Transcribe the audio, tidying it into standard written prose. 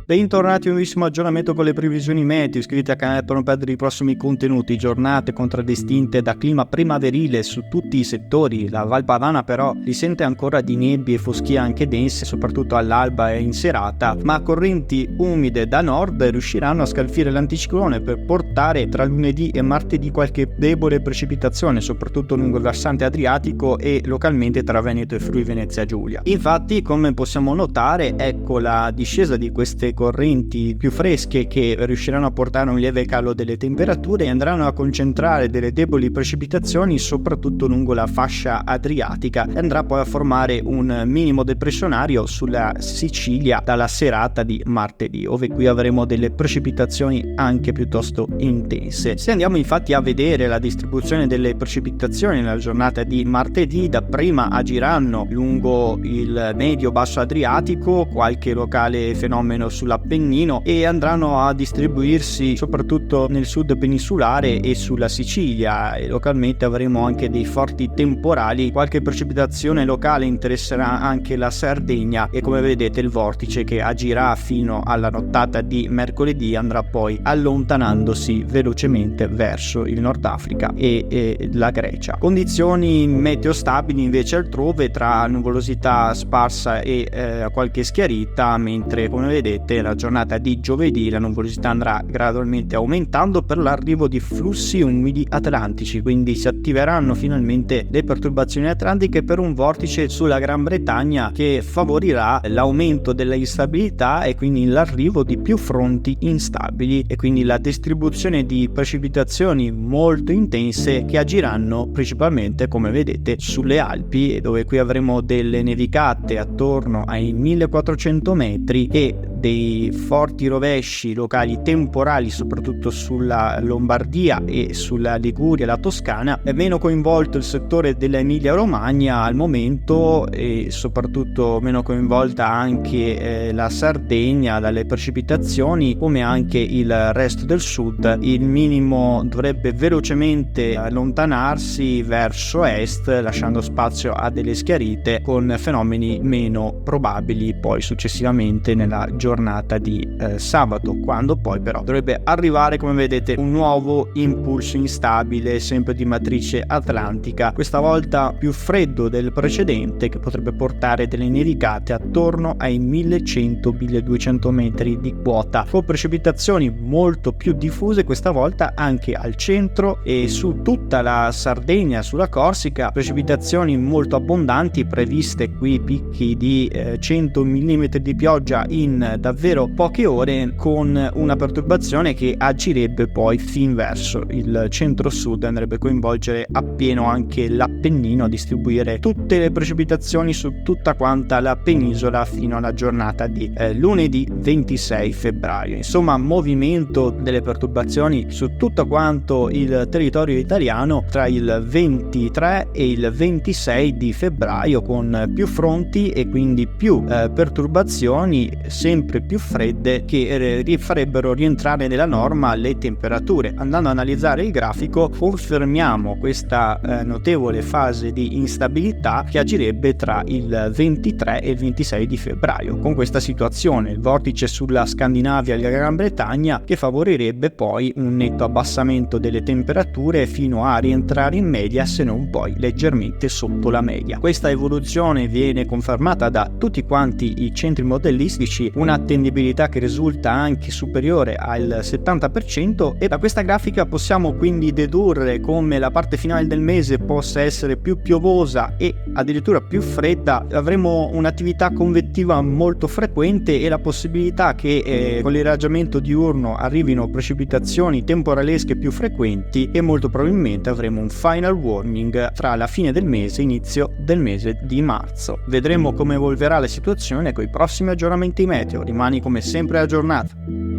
Bentornati a un nuovissimo aggiornamento con le previsioni meteo. Iscriviti al canale per non perdere i prossimi contenuti. Giornate contraddistinte da clima primaverile su tutti i settori. La Val Padana però risente ancora di nebbie e foschie anche dense, soprattutto all'alba e in serata, ma correnti umide da nord riusciranno a scalfire l'anticiclone per portare tra lunedì e martedì qualche debole precipitazione, soprattutto lungo il versante adriatico e localmente tra Veneto e Friuli Venezia Giulia. Infatti, come possiamo notare, ecco la discesa di queste correnti più fresche che riusciranno a portare un lieve calo delle temperature e andranno a concentrare delle deboli precipitazioni soprattutto lungo la fascia adriatica e andrà poi a formare un minimo depressionario sulla Sicilia dalla serata di martedì, ove qui avremo delle precipitazioni anche piuttosto intense. Se andiamo infatti a vedere la distribuzione delle precipitazioni nella giornata di martedì, dapprima agiranno lungo il medio-basso adriatico, qualche locale fenomeno sull'Appennino, e andranno a distribuirsi soprattutto nel sud peninsulare e sulla Sicilia, e localmente avremo anche dei forti temporali. Qualche precipitazione locale interesserà anche la Sardegna e, come vedete, il vortice che agirà fino alla nottata di mercoledì andrà poi allontanandosi velocemente verso il Nord Africa e la Grecia. Condizioni meteo stabili invece altrove, tra nuvolosità sparsa e qualche schiarita, mentre come vedete la giornata di giovedì la nuvolosità andrà gradualmente aumentando per l'arrivo di flussi umidi atlantici, quindi si attiveranno finalmente le perturbazioni atlantiche per un vortice sulla Gran Bretagna che favorirà l'aumento della instabilità e quindi l'arrivo di più fronti instabili e quindi la distribuzione di precipitazioni molto intense che agiranno principalmente, come vedete, sulle Alpi, dove qui avremo delle nevicate attorno ai 1400 metri e dei forti rovesci locali temporali soprattutto sulla Lombardia e sulla Liguria e la Toscana. È meno coinvolto il settore dell'Emilia Romagna al momento e soprattutto meno coinvolta anche la Sardegna dalle precipitazioni, come anche il resto del sud. Il minimo dovrebbe velocemente allontanarsi verso est, lasciando spazio a delle schiarite con fenomeni meno probabili poi successivamente nella giornata di sabato, quando poi però dovrebbe arrivare, come vedete, un nuovo impulso instabile sempre di matrice atlantica, questa volta più freddo del precedente, che potrebbe portare delle nevicate attorno ai 1100-1200 metri di quota, con precipitazioni molto più diffuse questa volta anche al centro e su tutta la Sardegna, sulla Corsica, precipitazioni molto abbondanti previste qui, picchi di 100 mm di pioggia in davvero poche ore, con una perturbazione che agirebbe poi fin verso il centro-sud, andrebbe a coinvolgere appieno anche l'Appennino, a distribuire tutte le precipitazioni su tutta quanta la penisola fino alla giornata di lunedì 26 febbraio. Insomma, movimento delle perturbazioni su tutto quanto il territorio italiano tra il 23 e il 26 di febbraio, con più fronti e quindi più perturbazioni sempre più fredde che farebbero rientrare nella norma le temperature. Andando ad analizzare il grafico, confermiamo questa notevole fase di instabilità che agirebbe tra il 23 e il 26 di febbraio. Con questa situazione, il vortice sulla Scandinavia e la Gran Bretagna, che favorirebbe poi un netto abbassamento delle temperature fino a rientrare in media, se non poi leggermente sotto la media. Questa evoluzione viene confermata da tutti quanti i centri modellistici, una attendibilità che risulta anche superiore al 70%, e da questa grafica possiamo quindi dedurre come la parte finale del mese possa essere più piovosa e addirittura più fredda. Avremo un'attività convettiva molto frequente e la possibilità che con l'irraggiamento diurno arrivino precipitazioni temporalesche più frequenti, e molto probabilmente avremo un final warming tra la fine del mese e inizio del mese di marzo. Vedremo come evolverà la situazione con i prossimi aggiornamenti meteo. Rimani come sempre aggiornato.